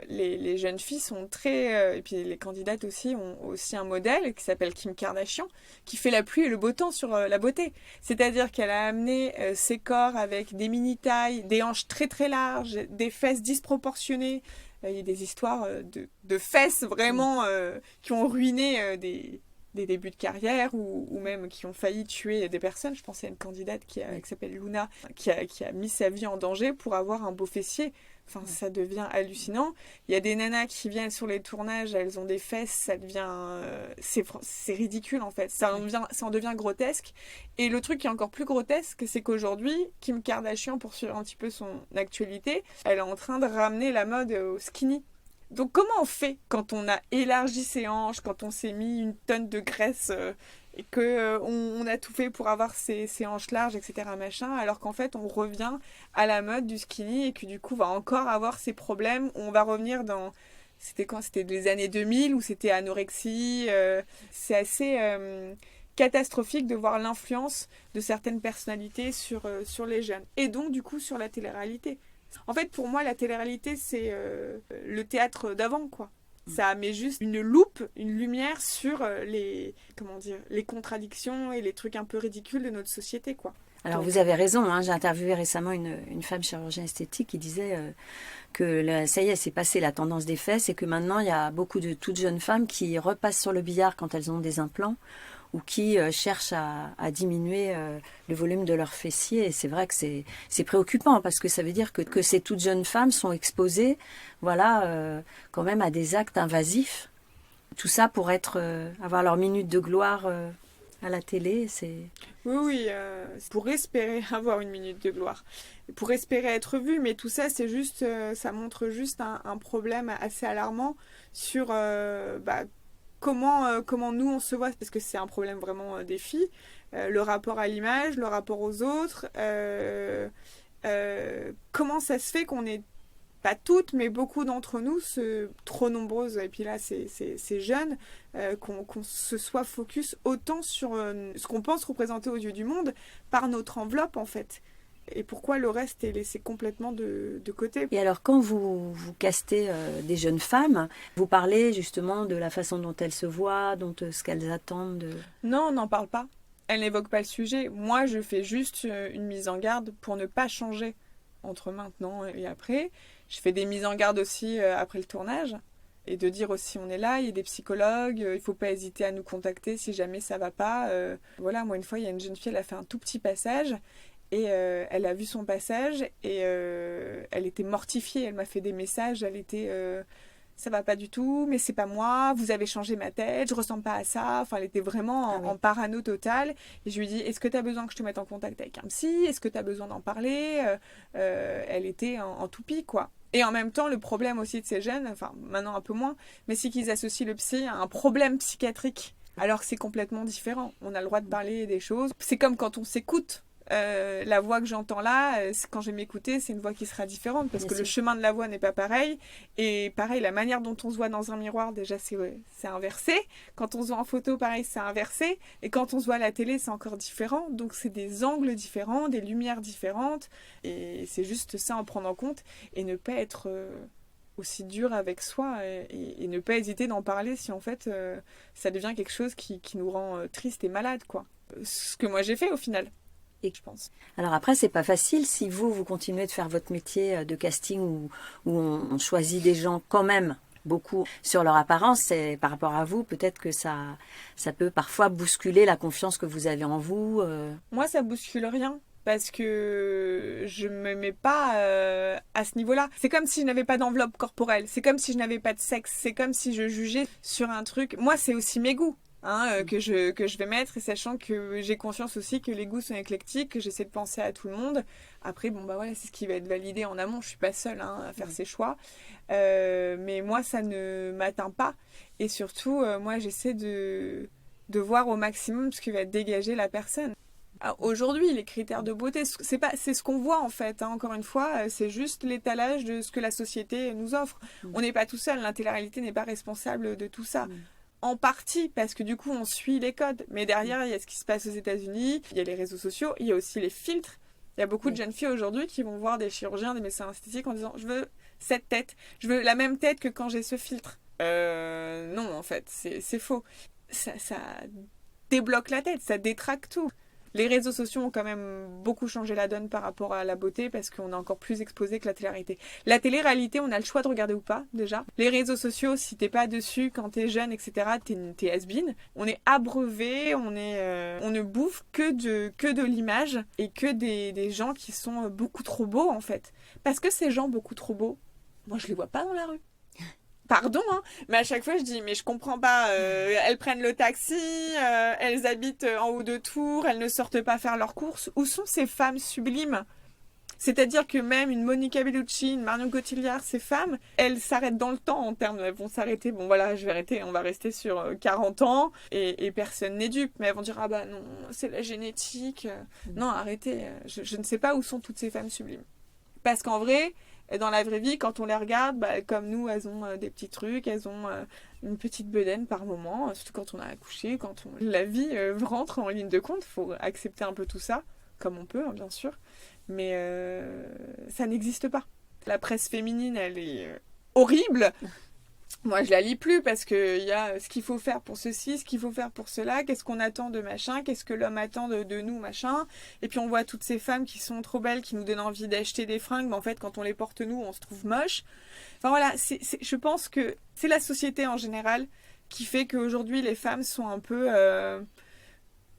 les jeunes filles sont très... et puis les candidates aussi ont aussi un modèle qui s'appelle Kim Kardashian, qui fait la pluie et le beau temps sur la beauté. C'est-à-dire qu'elle a amené ses corps avec des mini-tailles, des hanches très très larges, des fesses disproportionnées. Il y a des histoires de fesses vraiment qui ont ruiné des débuts de carrière ou même qui ont failli tuer des personnes. Je pensais à une candidate qui s'appelle Luna, qui a mis sa vie en danger pour avoir un beau fessier. Enfin, ça devient hallucinant. Il y a des nanas qui viennent sur les tournages, elles ont des fesses, ça devient... c'est ridicule, en fait. Ça en devient grotesque. Et le truc qui est encore plus grotesque, c'est qu'aujourd'hui, Kim Kardashian, pour suivre un petit peu son actualité, elle est en train de ramener la mode au skinny. Donc comment on fait quand on a élargi ses hanches, quand on s'est mis une tonne de graisse et que on a tout fait pour avoir ses hanches larges, etc. machin, alors qu'en fait on revient à la mode du skinny et que du coup on va encore avoir ces problèmes où on va revenir dans... C'était quand? C'était les années 2000 où c'était anorexie. C'est assez catastrophique de voir l'influence de certaines personnalités sur les jeunes. Et donc du coup sur la télé-réalité. En fait, pour moi, la télé-réalité, c'est le théâtre d'avant, quoi. Ça met juste une loupe, une lumière sur les contradictions et les trucs un peu ridicules de notre société, quoi. Alors, vous avez raison, hein, j'ai interviewé récemment une femme chirurgien esthétique qui disait que ça y est, c'est passé la tendance des fesses et que maintenant, il y a beaucoup de toutes jeunes femmes qui repassent sur le billard quand elles ont des implants ou qui cherchent à diminuer le volume de leurs fessiers. Et c'est vrai que c'est préoccupant parce que ça veut dire que ces toutes jeunes femmes sont exposées quand même à des actes invasifs. Tout ça pour avoir leur minute de gloire à la télé. Oui, pour espérer avoir une minute de gloire, pour espérer être vu, mais tout ça, c'est juste, ça montre juste un problème assez alarmant sur comment nous on se voit, parce que c'est un problème vraiment des filles, le rapport à l'image, le rapport aux autres, comment ça se fait qu'on est pas toutes, mais beaucoup d'entre nous, trop nombreuses, et puis là c'est jeune, qu'on se soit focus autant sur ce qu'on pense représenter aux yeux du monde par notre enveloppe en fait. Et pourquoi le reste est laissé complètement de côté. Et alors, quand vous castez des jeunes femmes, vous parlez justement de la façon dont elles se voient, ce qu'elles attendent Non, on n'en parle pas. Elle n'évoque pas le sujet. Moi, je fais juste une mise en garde pour ne pas changer entre maintenant et après. Je fais des mises en garde aussi après le tournage. Et de dire aussi, on est là, il y a des psychologues, il ne faut pas hésiter à nous contacter si jamais ça ne va pas. Voilà, moi, une fois, il y a une jeune fille, elle a fait un tout petit passage. Et elle a vu son passage et elle était mortifiée. Elle m'a fait des messages. Elle était ça va pas du tout, mais c'est pas moi. Vous avez changé ma tête. Je ressemble pas à ça. Enfin, elle était vraiment en parano total. Et je lui dis est-ce que tu as besoin que je te mette en contact avec un psy? Est-ce que tu as besoin d'en parler? Elle était en toupie, quoi. Et en même temps, le problème aussi de ces jeunes, enfin maintenant un peu moins, mais c'est qu'ils associent le psy à un problème psychiatrique. Alors que c'est complètement différent. On a le droit de parler des choses. C'est comme quand on s'écoute. La voix que j'entends là, quand je vais m'écouter, c'est une voix qui sera différente parce que le chemin de la voix n'est pas pareil. Et pareil, la manière dont on se voit dans un miroir, déjà, c'est inversé. Quand on se voit en photo, pareil, c'est inversé. Et quand on se voit à la télé, c'est encore différent. Donc, c'est des angles différents, des lumières différentes. Et c'est juste ça en prendre en compte et ne pas être aussi dur avec soi et ne pas hésiter d'en parler si en fait ça devient quelque chose qui nous rend triste et malade, quoi. Ce que moi j'ai fait au final. Et je pense. Alors après, c'est pas facile si vous continuez de faire votre métier de casting où on choisit des gens quand même beaucoup sur leur apparence et par rapport à vous, peut-être que ça peut parfois bousculer la confiance que vous avez en vous. Moi, ça bouscule rien. Parce que je me mets pas à ce niveau-là. C'est comme si je n'avais pas d'enveloppe corporelle. C'est comme si je n'avais pas de sexe. C'est comme si je jugeais sur un truc. Moi, c'est aussi mes goûts. Que je vais mettre, et sachant que j'ai conscience aussi que les goûts sont éclectiques, que j'essaie de penser à tout le monde. Après, voilà, c'est ce qui va être validé en amont. Je suis pas seule à faire ces choix. Mais moi, ça ne m'atteint pas. Et surtout, moi, j'essaie de voir au maximum ce qui va dégager la personne. Alors, aujourd'hui, les critères de beauté, c'est ce qu'on voit en fait. Encore une fois, c'est juste l'étalage de ce que la société nous offre. On n'est pas tout seul. L'intégralité n'est pas responsable de tout ça. En partie, parce que du coup, on suit les codes. Mais derrière, il y a ce qui se passe aux États-Unis, il y a les réseaux sociaux, il y a aussi les filtres. Il y a beaucoup de jeunes filles aujourd'hui qui vont voir des chirurgiens, des médecins esthétiques en disant « Je veux cette tête. Je veux la même tête que quand j'ai ce filtre. » Non, en fait, c'est faux. Ça débloque la tête, ça détraque tout. Les réseaux sociaux ont quand même beaucoup changé la donne par rapport à la beauté parce qu'on est encore plus exposé que la télé-réalité. La télé-réalité, on a le choix de regarder ou pas, déjà. Les réseaux sociaux, si t'es pas dessus quand t'es jeune, etc., t'es has-been. On est abreuvé, on ne bouffe que de l'image et que des gens qui sont beaucoup trop beaux, en fait. Parce que ces gens beaucoup trop beaux, moi, je les vois pas dans la rue. Pardon, hein, mais à chaque fois je dis, mais je comprends pas, elles prennent le taxi, elles habitent en haut de tours, elles ne sortent pas faire leurs courses. Où sont ces femmes sublimes ? C'est-à-dire que même une Monica Bellucci, une Marion Cotillard, ces femmes, elles s'arrêtent dans le temps en termes, elles vont s'arrêter, bon voilà, je vais arrêter, on va rester sur 40 ans, et personne n'est dupe, mais elles vont dire, ah bah non, c'est la génétique. Non, arrêtez, je ne sais pas où sont toutes ces femmes sublimes. Parce qu'en vrai, dans la vraie vie, quand on les regarde, bah, comme nous, elles ont des petits trucs, elles ont une petite bedaine par moment, surtout quand on a accouché, la vie rentre en ligne de compte, il faut accepter un peu tout ça, comme on peut, hein, bien sûr, mais ça n'existe pas. La presse féminine, elle est horrible. Moi, je la lis plus parce qu'il y a ce qu'il faut faire pour ceci, ce qu'il faut faire pour cela, qu'est-ce qu'on attend de machin, qu'est-ce que l'homme attend de nous, machin. Et puis on voit toutes ces femmes qui sont trop belles, qui nous donnent envie d'acheter des fringues, mais en fait, quand on les porte nous, on se trouve moche. Enfin voilà, je pense que c'est la société en général qui fait qu'aujourd'hui, les femmes sont un peu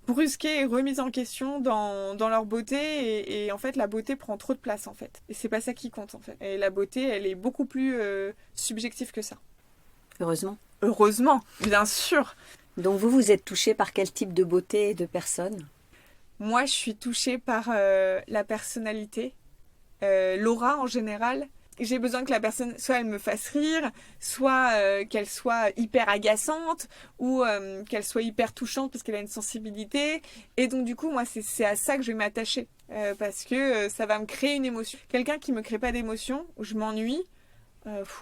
brusquées et remises en question dans leur beauté. Et en fait, la beauté prend trop de place, en fait. Et c'est pas ça qui compte, en fait. Et la beauté, elle est beaucoup plus subjective que ça. Heureusement. Heureusement, bien sûr. Donc vous êtes touchée par quel type de beauté et de personne ? Moi, je suis touchée par la personnalité, l'aura en général. J'ai besoin que la personne, soit elle me fasse rire, soit qu'elle soit hyper agaçante, ou qu'elle soit hyper touchante parce qu'elle a une sensibilité. Et donc du coup, moi, c'est à ça que je vais m'attacher. Parce que ça va me créer une émotion. Quelqu'un qui me crée pas d'émotion, où je m'ennuie,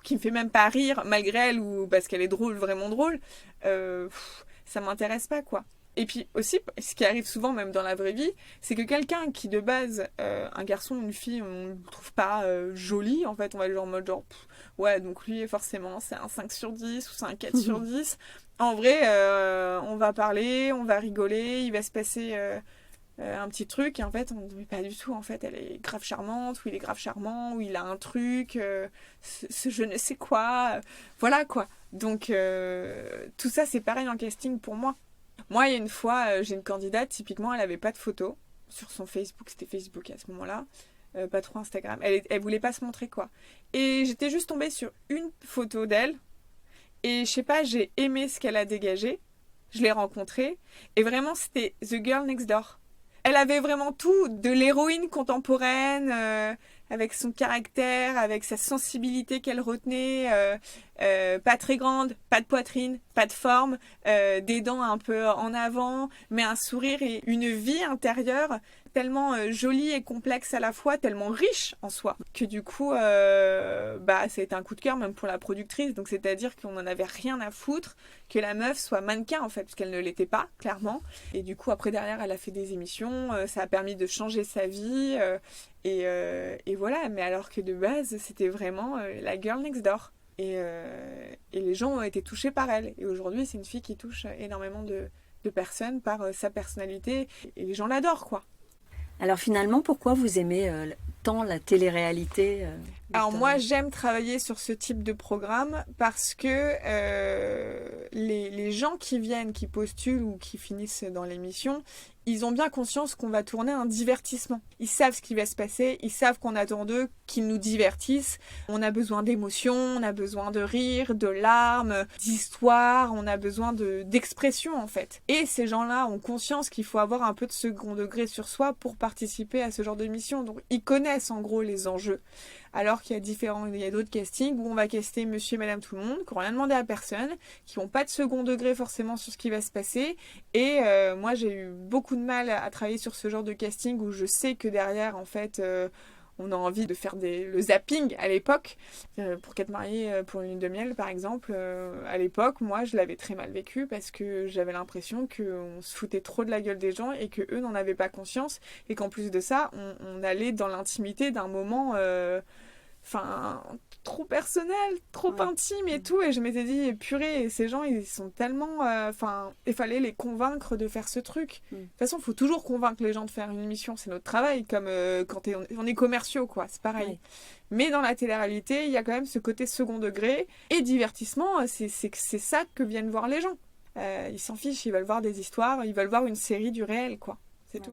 qui me fait même pas rire malgré elle ou parce qu'elle est drôle, vraiment drôle, ça m'intéresse pas, quoi. Et puis aussi, ce qui arrive souvent même dans la vraie vie, c'est que quelqu'un qui de base, un garçon ou une fille, on ne le trouve pas joli, en fait, on va être genre en mode genre, ouais, donc lui forcément c'est un 5 sur 10 ou c'est un 4 sur 10. En vrai, on va parler, on va rigoler, il va se passer un petit truc, et en fait on ne dit pas du tout, en fait elle est grave charmante, ou il est grave charmant, ou il a un truc, ce je ne sais quoi, voilà quoi. Donc tout ça c'est pareil en casting pour moi. Moi il y a une fois, j'ai une candidate, typiquement elle avait pas de photo sur son Facebook, c'était Facebook à ce moment-là, pas trop Instagram, elle voulait pas se montrer, quoi. Et j'étais juste tombée sur une photo d'elle, et je sais pas, j'ai aimé ce qu'elle a dégagé, je l'ai rencontrée, et vraiment c'était The Girl Next Door. Elle avait vraiment tout, de l'héroïne contemporaine, avec son caractère, avec sa sensibilité qu'elle retenait, pas très grande, pas de poitrine, pas de forme, des dents un peu en avant, mais un sourire et une vie intérieure tellement jolie et complexe à la fois, tellement riche en soi, que du coup, ça a été un coup de cœur même pour la productrice. Donc c'est-à-dire qu'on n'en avait rien à foutre que la meuf soit mannequin, en fait, parce qu'elle ne l'était pas, clairement. Et du coup, après, derrière, elle a fait des émissions, ça a permis de changer sa vie, et voilà. Mais alors que de base, c'était vraiment la girl next door. Et les gens ont été touchés par elle. Et aujourd'hui, c'est une fille qui touche énormément de personnes par sa personnalité. Et les gens l'adorent, quoi. Alors finalement, pourquoi vous aimez tant la télé-réalité Alors moi, j'aime travailler sur ce type de programme parce que les gens qui viennent, qui postulent ou qui finissent dans l'émission, ils ont bien conscience qu'on va tourner un divertissement. Ils savent ce qui va se passer, ils savent qu'on attend d'eux qu'ils nous divertissent. On a besoin d'émotions, on a besoin de rire, de larmes, d'histoire, on a besoin d'expression, en fait. Et ces gens-là ont conscience qu'il faut avoir un peu de second degré sur soi pour participer à ce genre d'émission. Donc ils connaissent en gros les enjeux. Alors qu'il y a d'autres castings où on va caster monsieur et madame tout le monde, qui n'ont rien demandé à personne, qui n'ont pas de second degré forcément sur ce qui va se passer. Et moi, j'ai eu beaucoup de mal à travailler sur ce genre de casting où je sais que derrière, en fait, on a envie de faire le zapping à l'époque. Pour qu'être mariée pour une lune de miel, par exemple, à l'époque, moi, je l'avais très mal vécu parce que j'avais l'impression qu'on se foutait trop de la gueule des gens et qu'eux n'en avaient pas conscience. Et qu'en plus de ça, on allait dans l'intimité d'un moment enfin, trop personnel, trop intime et tout. Et je m'étais dit, purée, ces gens, ils sont tellement... Enfin, il fallait les convaincre de faire ce truc. De toute façon, il faut toujours convaincre les gens de faire une émission. C'est notre travail, comme quand on est commerciaux, quoi. C'est pareil. Ouais. Mais dans la télé-réalité, il y a quand même ce côté second degré. Et divertissement, c'est ça que viennent voir les gens. Ils s'en fichent, ils veulent voir des histoires, ils veulent voir une série du réel, quoi. C'est tout.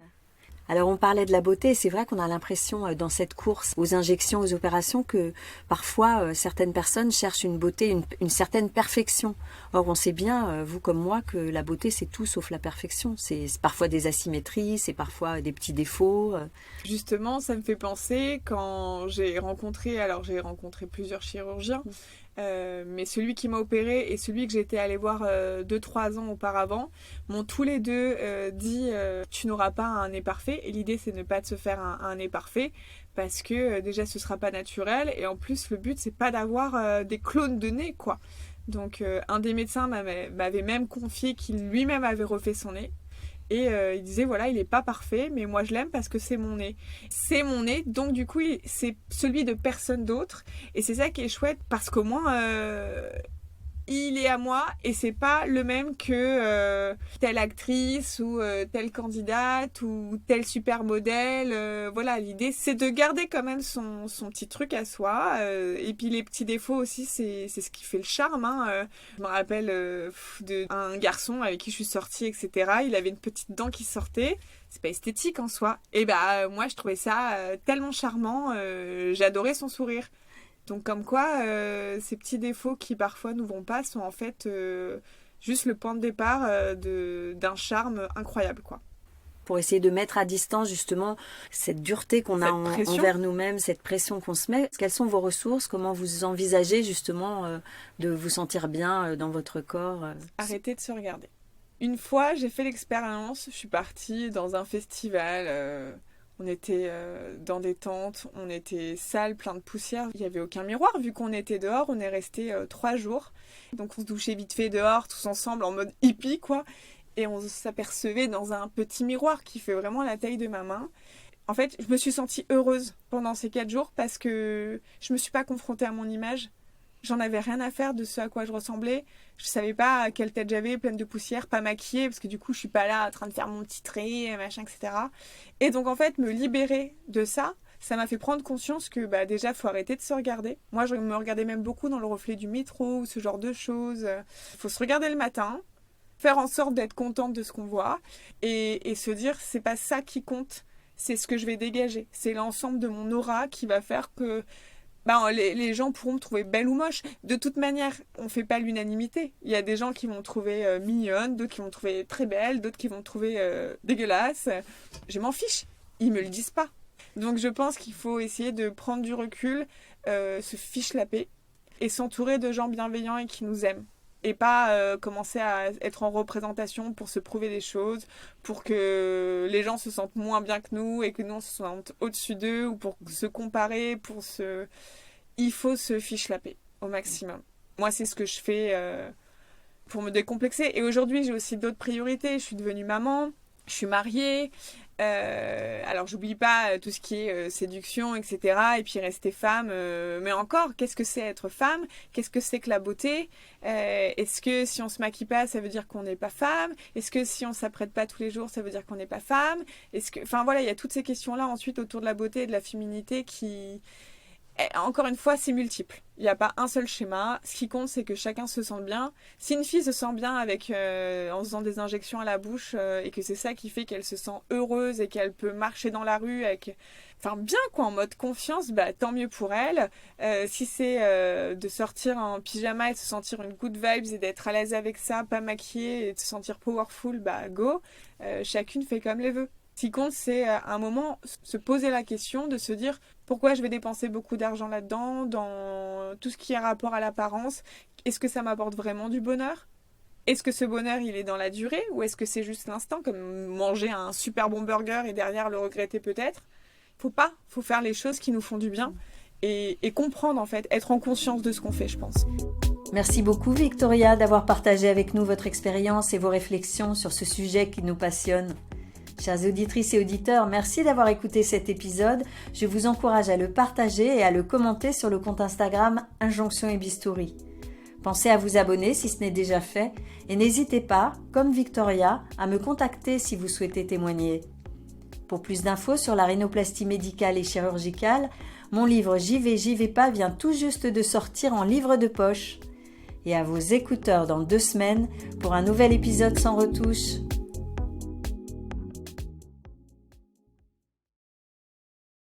Alors on parlait de la beauté, c'est vrai qu'on a l'impression dans cette course aux injections, aux opérations, que parfois certaines personnes cherchent une beauté, une certaine perfection. Or on sait bien, vous comme moi, que la beauté c'est tout sauf la perfection. C'est parfois des asymétries, c'est parfois des petits défauts. Justement, ça me fait penser quand j'ai rencontré plusieurs chirurgiens, mais celui qui m'a opéré et celui que j'étais allée voir 2-3 ans auparavant m'ont tous les deux dit tu n'auras pas un nez parfait, et l'idée c'est de ne pas se faire un nez parfait parce que déjà ce sera pas naturel, et en plus le but c'est pas d'avoir des clones de nez, quoi. Donc un des médecins m'avait même confié qu'il lui-même avait refait son nez. Et il disait, voilà, il n'est pas parfait, mais moi je l'aime parce que c'est mon nez. C'est mon nez, donc du coup, c'est celui de personne d'autre. Et c'est ça qui est chouette, parce qu'au moins, il est à moi, et c'est pas le même que telle actrice, ou telle candidate, ou tel super modèle. Voilà, l'idée, c'est de garder quand même son petit truc à soi. Et puis les petits défauts aussi, c'est ce qui fait le charme. Hein. Je me rappelle d'un garçon avec qui je suis sortie, etc. Il avait une petite dent qui sortait. C'est pas esthétique en soi. Et moi, je trouvais ça tellement charmant. J'adorais son sourire. Donc comme quoi, ces petits défauts qui parfois nous vont pas sont en fait juste le point de départ d'un charme incroyable, quoi. Pour essayer de mettre à distance justement cette dureté qu'on a envers nous-mêmes, cette pression qu'on se met. Quelles sont vos ressources? Comment vous envisagez justement de vous sentir bien dans votre corps? Arrêtez de se regarder. Une fois, j'ai fait l'expérience, je suis partie dans un festival... On était dans des tentes, on était sale, plein de poussière. Il n'y avait aucun miroir, vu qu'on était dehors. On est resté 3 jours. Donc on se douchait vite fait dehors, tous ensemble, en mode hippie, quoi. Et on s'apercevait dans un petit miroir qui fait vraiment la taille de ma main. En fait, je me suis sentie heureuse pendant ces 4 jours parce que je ne me suis pas confrontée à mon image. J'en avais rien à faire de ce à quoi je ressemblais. Je savais pas quelle tête j'avais, pleine de poussière, pas maquillée, parce que du coup, je suis pas là en train de faire mon petit trait, machin, etc. Et donc, en fait, me libérer de ça, ça m'a fait prendre conscience que, déjà, faut arrêter de se regarder. Moi, je me regardais même beaucoup dans le reflet du métro, ou ce genre de choses. Faut se regarder le matin, faire en sorte d'être contente de ce qu'on voit, et se dire, c'est pas ça qui compte, c'est ce que je vais dégager. C'est l'ensemble de mon aura qui va faire que... les gens pourront me trouver belle ou moche. De toute manière, on ne fait pas l'unanimité. Il y a des gens qui vont me trouver mignonne, d'autres qui vont me trouver très belle, d'autres qui vont me trouver dégueulasse. Je m'en fiche. Ils me le disent pas. Donc je pense qu'il faut essayer de prendre du recul, se fiche la paix, et s'entourer de gens bienveillants et qui nous aiment. Et pas commencer à être en représentation pour se prouver des choses, pour que les gens se sentent moins bien que nous et que nous on se sente au-dessus d'eux, ou pour se comparer, il faut se fiche la paix au maximum. Moi, c'est ce que je fais pour me décomplexer. Et aujourd'hui, j'ai aussi d'autres priorités. Je suis devenue maman, je suis mariée. Alors j'oublie pas tout ce qui est séduction, etc. Et puis rester femme, mais encore, qu'est-ce que c'est être femme? Qu'est-ce que c'est que la beauté? Est-ce que si on se maquille pas, ça veut dire qu'on n'est pas femme? Est-ce que si on s'apprête pas tous les jours, ça veut dire qu'on n'est pas femme? Enfin voilà, il y a toutes ces questions-là ensuite autour de la beauté et de la féminité qui... Encore une fois, c'est multiple. Il n'y a pas un seul schéma. Ce qui compte, c'est que chacun se sente bien. Si une fille se sent bien en se faisant des injections à la bouche et que c'est ça qui fait qu'elle se sent heureuse et qu'elle peut marcher dans la rue bien quoi, en mode confiance, tant mieux pour elle. Si c'est de sortir en pyjama et de se sentir une good vibes et d'être à l'aise avec ça, pas maquillée et de se sentir powerful, go. Chacune fait comme les veut. Ce qui compte, c'est à un moment se poser la question de se dire pourquoi je vais dépenser beaucoup d'argent là-dedans, dans tout ce qui a rapport à l'apparence. Est-ce que ça m'apporte vraiment du bonheur? Est-ce que ce bonheur, il est dans la durée, ou est-ce que c'est juste l'instant, comme manger un super bon burger et derrière le regretter peut-être? Faut faire les choses qui nous font du bien et comprendre en fait, être en conscience de ce qu'on fait, je pense. Merci beaucoup Victoria d'avoir partagé avec nous votre expérience et vos réflexions sur ce sujet qui nous passionne. Chères auditrices et auditeurs, merci d'avoir écouté cet épisode. Je vous encourage à le partager et à le commenter sur le compte Instagram Injonction et Bistouri. Pensez à vous abonner si ce n'est déjà fait et n'hésitez pas, comme Victoria, à me contacter si vous souhaitez témoigner. Pour plus d'infos sur la rhinoplastie médicale et chirurgicale, mon livre J'y vais pas vient tout juste de sortir en livre de poche. Et à vos écouteurs dans 2 semaines pour un nouvel épisode sans retouche.